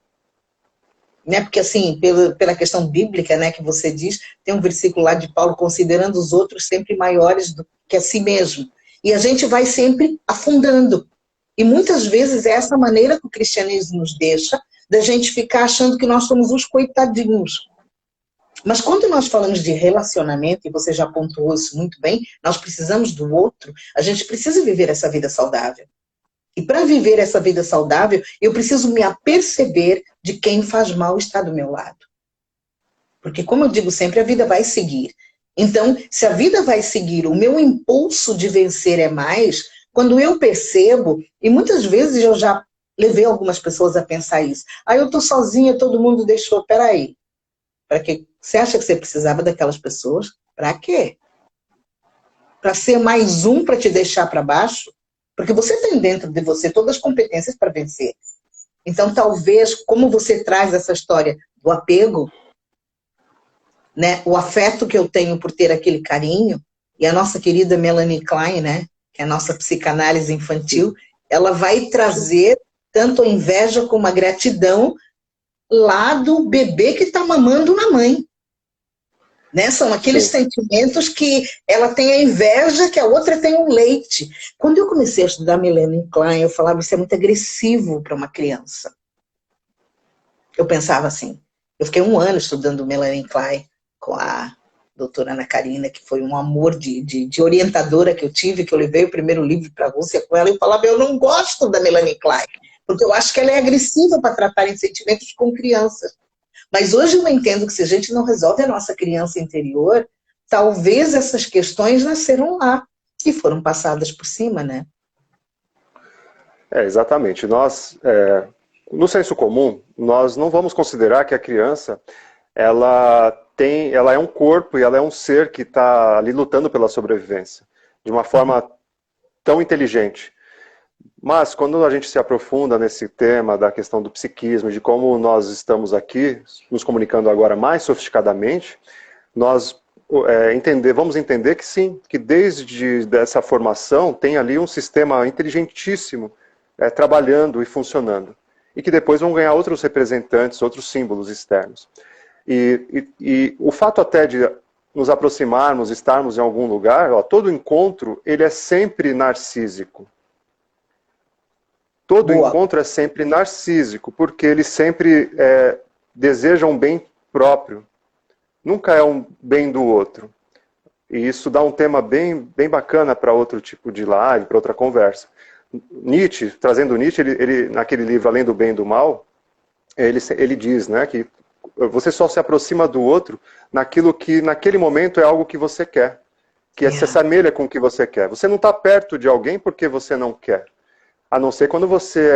Né? Porque assim, pela questão bíblica, né, que você diz, tem um versículo lá de Paulo, considerando os outros sempre maiores do que a si mesmo. E a gente vai sempre afundando. E muitas vezes é essa maneira que o cristianismo nos deixa, da gente ficar achando que nós somos os coitadinhos. Mas quando nós falamos de relacionamento, e você já pontuou isso muito bem, nós precisamos do outro, a gente precisa viver essa vida saudável. E para viver essa vida saudável, eu preciso me aperceber de quem faz mal está do meu lado. Porque, como eu digo sempre, a vida vai seguir. Então, se a vida vai seguir, o meu impulso de vencer é mais, quando eu percebo, e muitas vezes eu já levei algumas pessoas a pensar isso, eu estou sozinha, todo mundo deixou, peraí. Para que você acha que você precisava daquelas pessoas? Para quê? para ser mais um para te deixar para baixo, porque você tem dentro de você todas as competências para vencer. Então, talvez, como você traz essa história do apego, né, o afeto que eu tenho por ter aquele carinho, e a nossa querida Melanie Klein, né, que é a nossa psicanálise infantil, ela vai trazer tanto a inveja como a gratidão lá do bebê que está mamando na mãe. Né? São aqueles sentimentos que ela tem a inveja, que a outra tem o leite. Quando eu comecei a estudar Melanie Klein, eu falava, isso é muito agressivo para uma criança. Eu pensava assim, eu fiquei 1 ano estudando Melanie Klein com a doutora Ana Karina, que foi um amor de orientadora que eu tive, que eu levei o primeiro livro para a Rússia com ela, e eu falava, eu não gosto da Melanie Klein, porque eu acho que ela é agressiva para tratar em sentimentos com crianças. Mas hoje eu entendo que se a gente não resolve a nossa criança interior, talvez essas questões nasceram lá e foram passadas por cima, né? Exatamente. Nós, no senso comum, nós não vamos considerar que a criança, ela é um corpo e ela é um ser que está ali lutando pela sobrevivência, de uma forma tão inteligente. Mas, quando a gente se aprofunda nesse tema da questão do psiquismo, de como nós estamos aqui, nos comunicando agora mais sofisticadamente, nós vamos entender que sim, que desde essa formação tem ali um sistema inteligentíssimo trabalhando e funcionando. E que depois vão ganhar outros representantes, outros símbolos externos. E o fato até de nos aproximarmos, estarmos em algum lugar, todo encontro, ele é sempre narcísico. Todo encontro é sempre narcísico, porque ele sempre deseja um bem próprio. Nunca é um bem do outro. E isso dá um tema bem bacana para outro tipo de live, para outra conversa. Nietzsche, trazendo Nietzsche, ele naquele livro Além do Bem e do Mal, ele diz, né, que você só se aproxima do outro naquilo que naquele momento é algo que você quer, que se assemelha com o que você quer. Você não está perto de alguém porque você não quer. A não ser quando você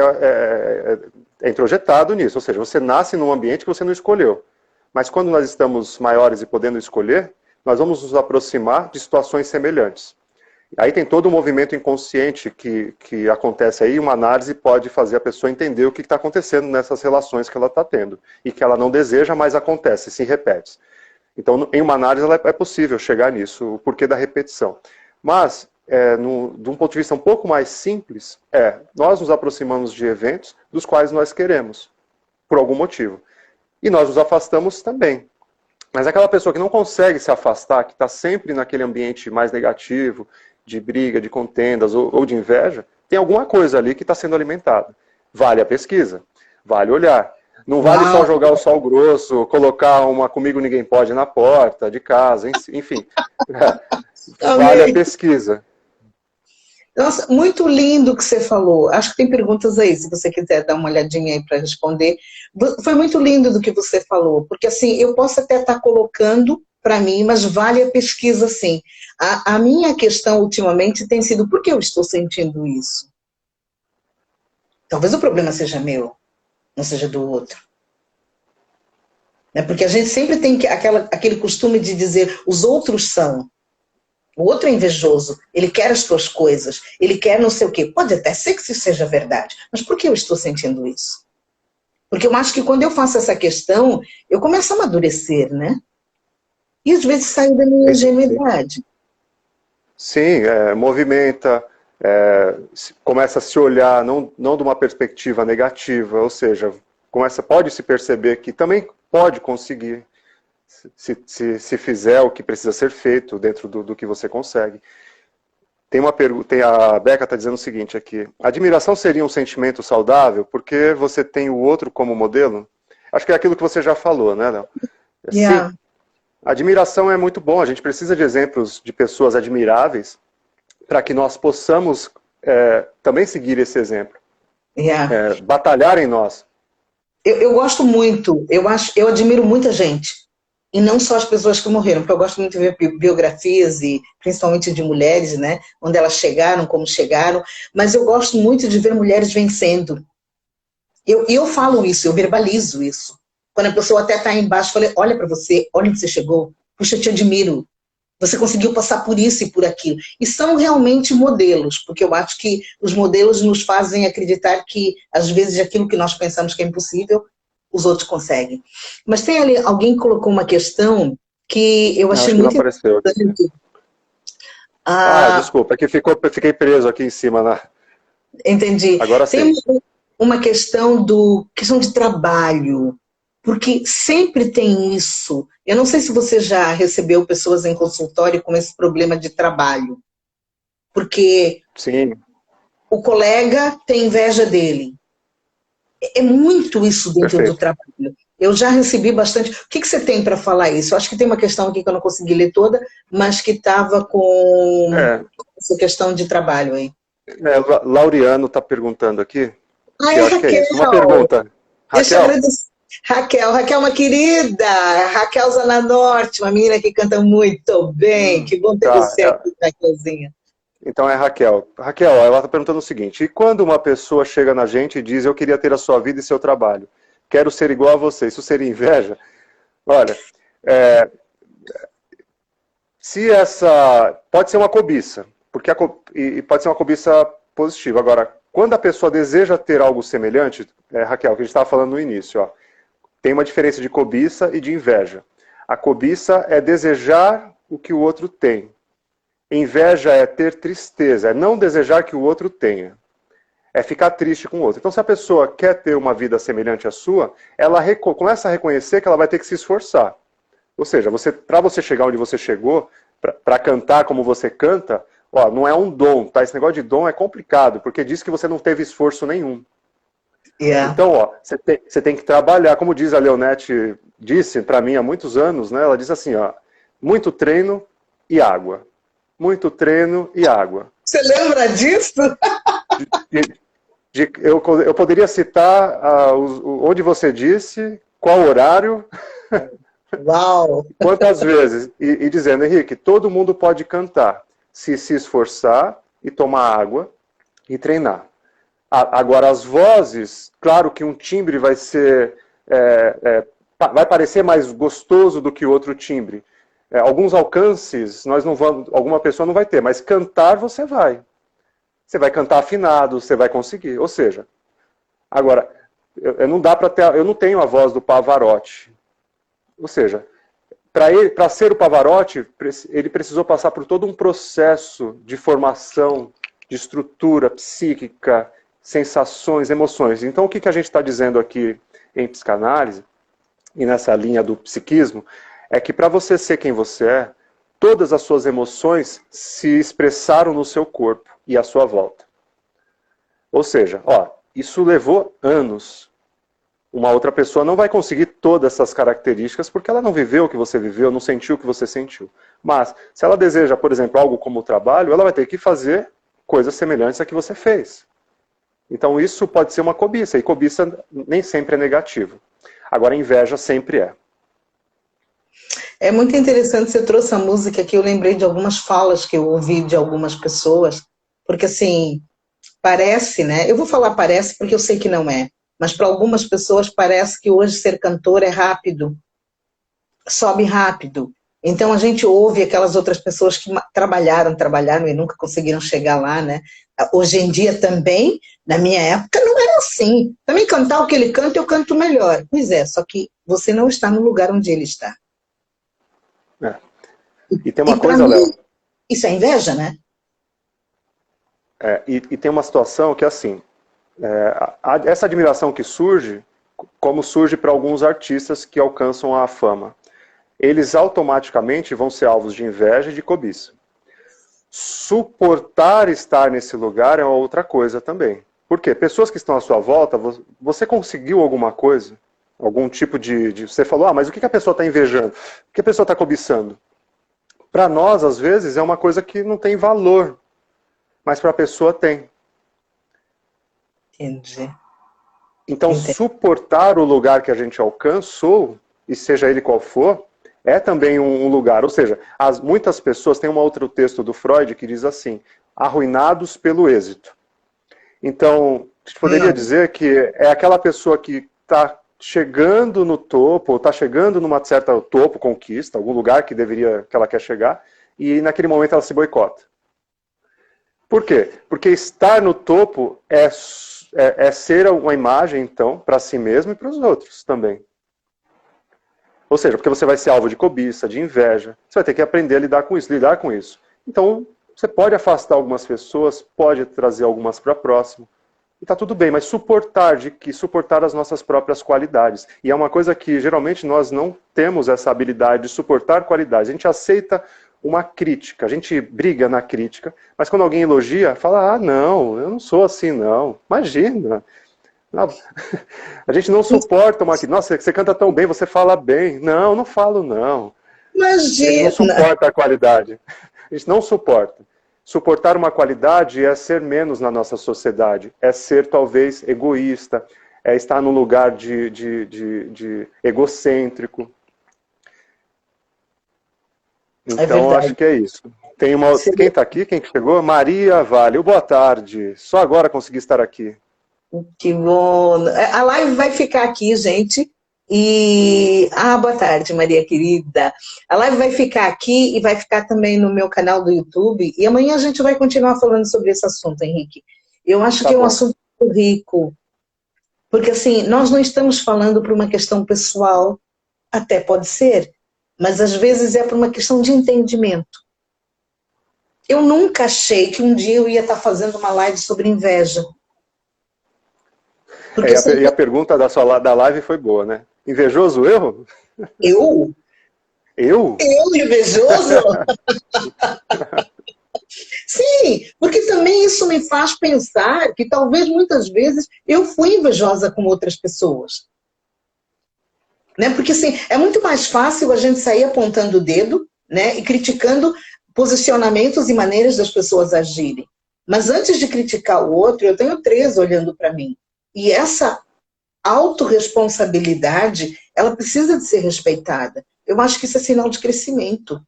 é introjetado nisso, ou seja, você nasce num ambiente que você não escolheu. Mas quando nós estamos maiores e podendo escolher, nós vamos nos aproximar de situações semelhantes. Aí tem todo um movimento inconsciente que acontece aí, uma análise pode fazer a pessoa entender o que está acontecendo nessas relações que ela está tendo, e que ela não deseja, mas acontece, se repete. Então, em uma análise, é possível chegar nisso, o porquê da repetição. Mas, de um ponto de vista um pouco mais simples, nós nos aproximamos de eventos dos quais nós queremos, por algum motivo. E nós nos afastamos também. Mas aquela pessoa que não consegue se afastar, que está sempre naquele ambiente mais negativo, de briga, de contendas ou de inveja, tem alguma coisa ali que está sendo alimentada. Vale a pesquisa, vale olhar. Não vale só jogar o sal grosso, colocar uma comigo ninguém pode na porta de casa, enfim. Vale a pesquisa. Nossa, muito lindo o que você falou. Acho que tem perguntas aí, se você quiser dar uma olhadinha aí para responder. Foi muito lindo do que você falou, porque assim, eu posso até estar colocando para mim, mas vale a pesquisa sim. A minha questão ultimamente tem sido, por que eu estou sentindo isso? Talvez o problema seja meu, não seja do outro. Porque a gente sempre tem aquele costume de dizer, os outros são. O outro é invejoso, ele quer as tuas coisas, ele quer não sei o quê. Pode até ser que isso seja verdade, mas por que eu estou sentindo isso? Porque eu acho que quando eu faço essa questão, eu começo a amadurecer, né? E às vezes saio da minha ingenuidade. Sim, movimenta, começa a se olhar não de uma perspectiva negativa, ou seja, pode se perceber que também pode conseguir, se fizer o que precisa ser feito dentro do que você consegue. Tem uma pergunta, a Beca está dizendo o seguinte aqui: admiração seria um sentimento saudável porque você tem o outro como modelo? Acho que é aquilo que você já falou, né, Léo? Yeah. Sim, admiração é muito bom, a gente precisa de exemplos de pessoas admiráveis para que nós possamos também seguir esse exemplo. Yeah. Batalhar em nós. Eu gosto muito, eu admiro muita gente. E não só as pessoas que morreram, porque eu gosto muito de ver biografias, e principalmente de mulheres, né? Onde elas chegaram, como chegaram. Mas eu gosto muito de ver mulheres vencendo. Eu falo isso, eu verbalizo isso. Quando a pessoa até está embaixo, eu falo, olha para você, olha onde você chegou. Puxa, eu te admiro. Você conseguiu passar por isso e por aquilo. E são realmente modelos, porque eu acho que os modelos nos fazem acreditar que, às vezes, aquilo que nós pensamos que é impossível, os outros conseguem. Mas tem ali, alguém colocou uma questão que eu achei Acho que não muito apareceu aqui. interessante. Desculpa, é que fiquei preso aqui em cima. Entendi. Agora Tem sim. uma questão de trabalho, porque sempre tem isso. Eu não sei se você já recebeu pessoas em consultório com esse problema de trabalho, porque Sim, o colega tem inveja dele. É muito isso dentro do perfeito. trabalho. Eu já recebi bastante. O que você tem para falar isso? Eu acho que tem uma questão aqui que eu não consegui ler toda, mas que estava com É, essa questão de trabalho aí. Laureano está perguntando aqui, que Ai, eu acho que é Raquel, isso. Uma pergunta. deixa eu Raquel? agradecer. Raquel, uma querida, Raquel Zana Norte, uma menina que canta muito bem. Que bom ter Tá. você aqui, Raquelzinha. Então é Raquel. Raquel, ela está perguntando o seguinte: e quando uma pessoa chega na gente e diz eu queria ter a sua vida e seu trabalho, quero ser igual a você, isso seria inveja? Olha, é, se essa pode ser uma cobiça, porque e pode ser uma cobiça positiva. Agora, quando a pessoa deseja ter algo semelhante, Raquel, que a gente estava falando no início, ó, tem uma diferença de cobiça e de inveja. A cobiça é desejar o que o outro tem. Inveja é ter tristeza, é não desejar que o outro tenha. É ficar triste com o outro. Então, se a pessoa quer ter uma vida semelhante à sua, ela começa a reconhecer que ela vai ter que se esforçar. Ou seja, para você chegar onde você chegou, para cantar como você canta, ó, não é um dom, tá? Esse negócio de dom é complicado, porque diz que você não teve esforço nenhum. Yeah. Então, ó, você tem que trabalhar, como diz a Leonete, disse para mim há muitos anos, né? Ela diz assim, ó, muito treino e água. Muito treino e água. Você lembra disso? Eu poderia citar onde você disse, qual horário, Uau! quantas vezes, e dizendo, Henrique, todo mundo pode cantar, se esforçar e tomar água e treinar. Agora, as vozes, claro que um timbre vai ser, vai parecer mais gostoso do que outro timbre. Alguns alcances, nós não vamos, alguma pessoa não vai ter, mas cantar você vai. Você vai cantar afinado, você vai conseguir. Ou seja, agora, não dá para ter, eu não tenho a voz do Pavarotti. Ou seja, para ser o Pavarotti, ele precisou passar por todo um processo de formação, de estrutura psíquica, sensações, emoções. Então, o que a gente está dizendo aqui em psicanálise, e nessa linha do psiquismo, é que para você ser quem você é, todas as suas emoções se expressaram no seu corpo e à sua volta. Ou seja, ó, isso levou anos. Uma outra pessoa não vai conseguir todas essas características porque ela não viveu o que você viveu, não sentiu o que você sentiu. Mas, se ela deseja, por exemplo, algo como o trabalho, ela vai ter que fazer coisas semelhantes a que você fez. Então isso pode ser uma cobiça, e cobiça nem sempre é negativo. Agora, inveja sempre é. É muito interessante você trouxe a música que eu lembrei de algumas falas que eu ouvi de algumas pessoas, porque assim, parece, né? Eu vou falar parece porque eu sei que não é, mas para algumas pessoas parece que hoje ser cantor é rápido, sobe rápido. Então a gente ouve aquelas outras pessoas que trabalharam e nunca conseguiram chegar lá, né? Hoje em dia também, na minha época, não era assim. Também cantar o que ele canta, eu canto melhor. Pois é, só que você não está no lugar onde ele está. É. E tem E uma para coisa, mim, Léo, isso é inveja, né? e tem uma situação que, assim, essa admiração que surge, como surge para alguns artistas que alcançam a fama, eles automaticamente vão ser alvos de inveja e de cobiça. Suportar estar nesse lugar é uma outra coisa também. Por quê? Pessoas que estão à sua volta, você conseguiu alguma coisa? Algum tipo você falou, mas o que a pessoa está invejando? O que a pessoa está cobiçando? Para nós, às vezes, é uma coisa que não tem valor, mas para a pessoa tem. Entendi. Então, Entendi. suportar o lugar que a gente alcançou, e seja ele qual for, é também um lugar. Ou seja, muitas pessoas, tem um outro texto do Freud que diz assim, arruinados pelo êxito. Então, a gente poderia dizer que é aquela pessoa que está chegando no topo, ou está chegando numa certa topo, conquista, algum lugar que ela quer chegar, e naquele momento ela se boicota. Por quê? Porque estar no topo é ser uma imagem, então, para si mesmo e para os outros também. Ou seja, porque você vai ser alvo de cobiça, de inveja, você vai ter que aprender a lidar com isso, lidar com isso. Então, você pode afastar algumas pessoas, pode trazer algumas para próximo, e tá tudo bem, mas suportar as nossas próprias qualidades. E é uma coisa que geralmente nós não temos essa habilidade de suportar qualidades. A gente aceita uma crítica, a gente briga na crítica, mas quando alguém elogia, fala, não, eu não sou assim não, imagina. Não. A gente não suporta uma crítica, nossa, você canta tão bem, você fala bem. Não, não falo não. Imagina. A gente não suporta a qualidade. A gente não suporta. Suportar uma qualidade é ser menos na nossa sociedade, é ser talvez egoísta, é estar num lugar de egocêntrico. Então, acho que é isso. Tem uma... Quem está aqui? Quem que chegou? Maria Vale. Boa tarde. Só agora consegui estar aqui. Que bom. A live vai ficar aqui, gente. Boa tarde, Maria querida. A live vai ficar aqui e vai ficar também no meu canal do YouTube. E amanhã a gente vai continuar falando sobre esse assunto, Henrique. Eu acho que é um assunto muito rico. Porque, assim, nós não estamos falando por uma questão pessoal, até pode ser, mas às vezes é por uma questão de entendimento. Eu nunca achei que um dia eu ia estar fazendo uma live sobre inveja. E a pergunta da live foi boa, né? Invejoso eu? Eu? Eu? Eu invejoso? Sim, porque também isso me faz pensar que talvez muitas vezes eu fui invejosa com outras pessoas. Né? Porque assim, é muito mais fácil a gente sair apontando o dedo, né, e criticando posicionamentos e maneiras das pessoas agirem. Mas antes de criticar o outro, eu tenho 3 olhando para mim. E essa autorresponsabilidade, ela precisa de ser respeitada. Eu acho que isso é sinal de crescimento.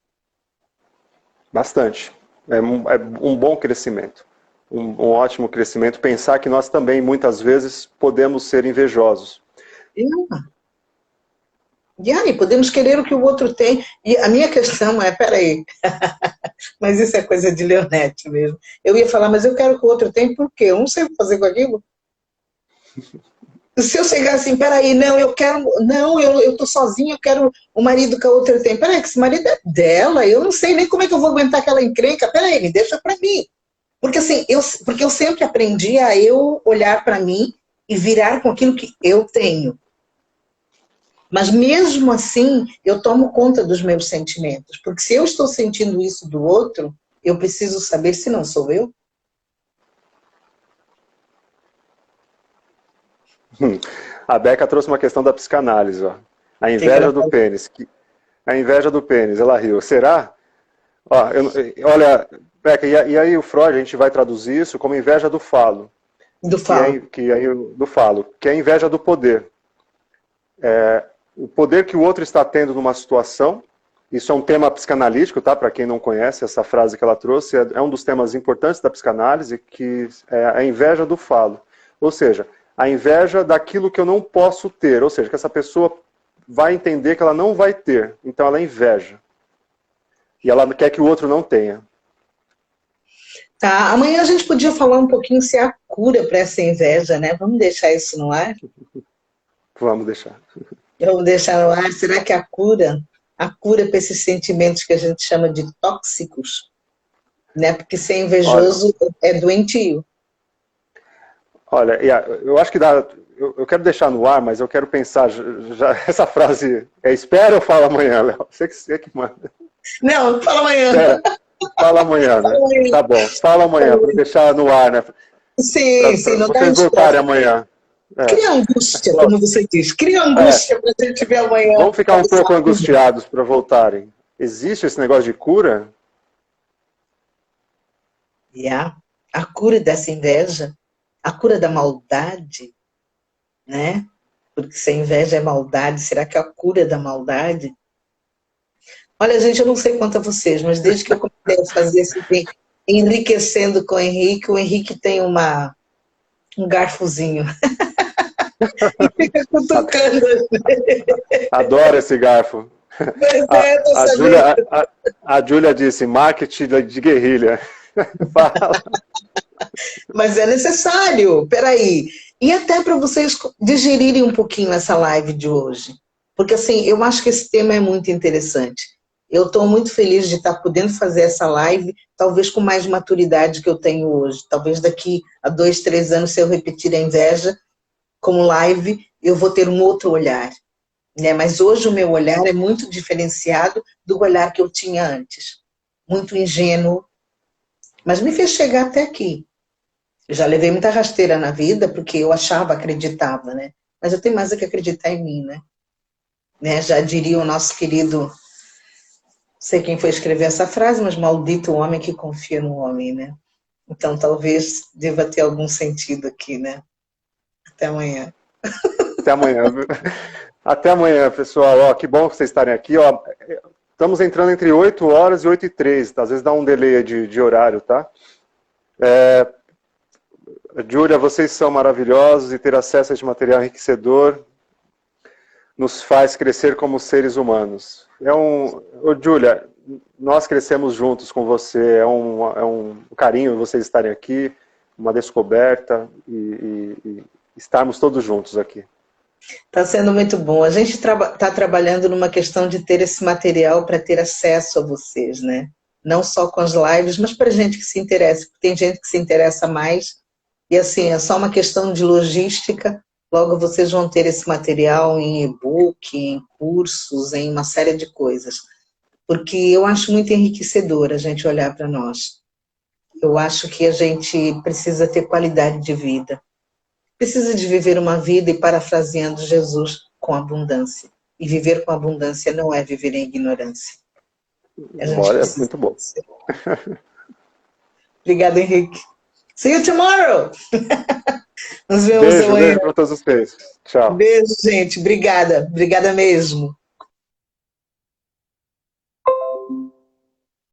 Bastante. É um bom crescimento. Um ótimo crescimento. Pensar que nós também, muitas vezes, podemos ser invejosos. E aí, podemos querer o que o outro tem. E a minha questão é, peraí, mas isso é coisa de Leonete mesmo. Eu ia falar, mas eu quero que o outro tem, por quê? Eu não sei o que fazer com aquilo. Se eu chegar assim, peraí, não, eu quero, não, eu tô sozinha, eu quero o marido que a outra tem. Peraí, que esse marido é dela, eu não sei nem como é que eu vou aguentar aquela encrenca. Peraí, me deixa pra mim. Porque assim, porque eu sempre aprendi a eu olhar pra mim e virar com aquilo que eu tenho. Mas mesmo assim, eu tomo conta dos meus sentimentos. Porque se eu estou sentindo isso do outro, eu preciso saber se não sou eu. A Beca trouxe uma questão da psicanálise, ó. A inveja do pênis. A inveja do pênis, ela riu. Será? Ó, olha, Beca, e aí o Freud, a gente vai traduzir isso como inveja do falo. Do falo. Do falo, que é a inveja do poder. O poder que o outro está tendo numa situação. Isso é um tema psicanalítico, tá? Para quem não conhece, essa frase que ela trouxe é um dos temas importantes da psicanálise, que é a inveja do falo. Ou seja, a inveja daquilo que eu não posso ter. Ou seja, que essa pessoa vai entender que ela não vai ter. Então ela inveja. E ela quer que o outro não tenha. Tá, amanhã a gente podia falar um pouquinho se há cura para essa inveja, né? Vamos deixar isso no ar? Vamos deixar. Vamos deixar no ar. Será que a cura para esses sentimentos que a gente chama de tóxicos, né? Porque ser invejoso é doentio. Olha, eu acho que dá. Eu quero deixar no ar, mas eu quero pensar já essa frase. Espera ou fala amanhã, Léo? Você que manda. Não, fala amanhã. Espera, fala amanhã, né? Tá bom, fala amanhã, para deixar no ar, né? Sim, sim, não dá vocês voltarem amanhã. Cria angústia, como você diz. Cria angústia para a gente ver amanhã. Vamos ficar um pouco angustiados para voltarem. Existe esse negócio de cura? A cura dessa inveja, a cura da maldade, né? Porque se a inveja é maldade, será que a cura da maldade? Olha, gente, eu não sei quanto a vocês, mas desde que eu comecei a fazer esse enriquecendo com o Henrique tem um garfozinho. E fica cutucando. Adoro esse garfo. Pois é, tô A sabendo. Júlia a Júlia disse, marketing de guerrilha. Fala. Mas é necessário, peraí. E até para vocês digerirem um pouquinho essa live de hoje. Porque, assim, eu acho que esse tema é muito interessante. Eu estou muito feliz de estar podendo fazer essa live, talvez com mais maturidade que eu tenho hoje. Talvez daqui a 2, 3 anos, se eu repetir a inveja como live, eu vou ter um outro olhar. Né? Mas hoje o meu olhar é muito diferenciado do olhar que eu tinha antes. Muito ingênuo, mas me fez chegar até aqui. Eu já levei muita rasteira na vida, porque eu achava, acreditava, né? Mas eu tenho mais é que acreditar em mim, né? Já diria o nosso querido, não sei quem foi escrever essa frase, mas maldito o homem que confia no homem, né? Então talvez deva ter algum sentido aqui, né? Até amanhã. Até amanhã. Até amanhã, pessoal. Ó, que bom vocês estarem aqui. Ó, estamos entrando entre 8 horas e 8 e 3. Às vezes dá um delay de horário, tá? Júlia, vocês são maravilhosos e ter acesso a este material enriquecedor nos faz crescer como seres humanos. Ô, Júlia, nós crescemos juntos com você. É um carinho vocês estarem aqui, uma descoberta e estarmos todos juntos aqui. Está sendo muito bom. A gente está trabalhando numa questão de ter esse material para ter acesso a vocês, né? Não só com as lives, mas para gente que se interessa, porque tem gente que se interessa mais. E assim, é só uma questão de logística. Logo vocês vão ter esse material em e-book, em cursos, em uma série de coisas. Porque eu acho muito enriquecedor a gente olhar para nós. Eu acho que a gente precisa ter qualidade de vida. Precisa de viver uma vida, e parafraseando Jesus, com abundância. E viver com abundância não é viver em ignorância. A gente Olha, precisa. muito bom. Obrigada, Henrique. See you tomorrow! Nos vemos Beijo, amanhã. beijo para todos vocês. Tchau. Beijo, gente. Obrigada. Obrigada mesmo.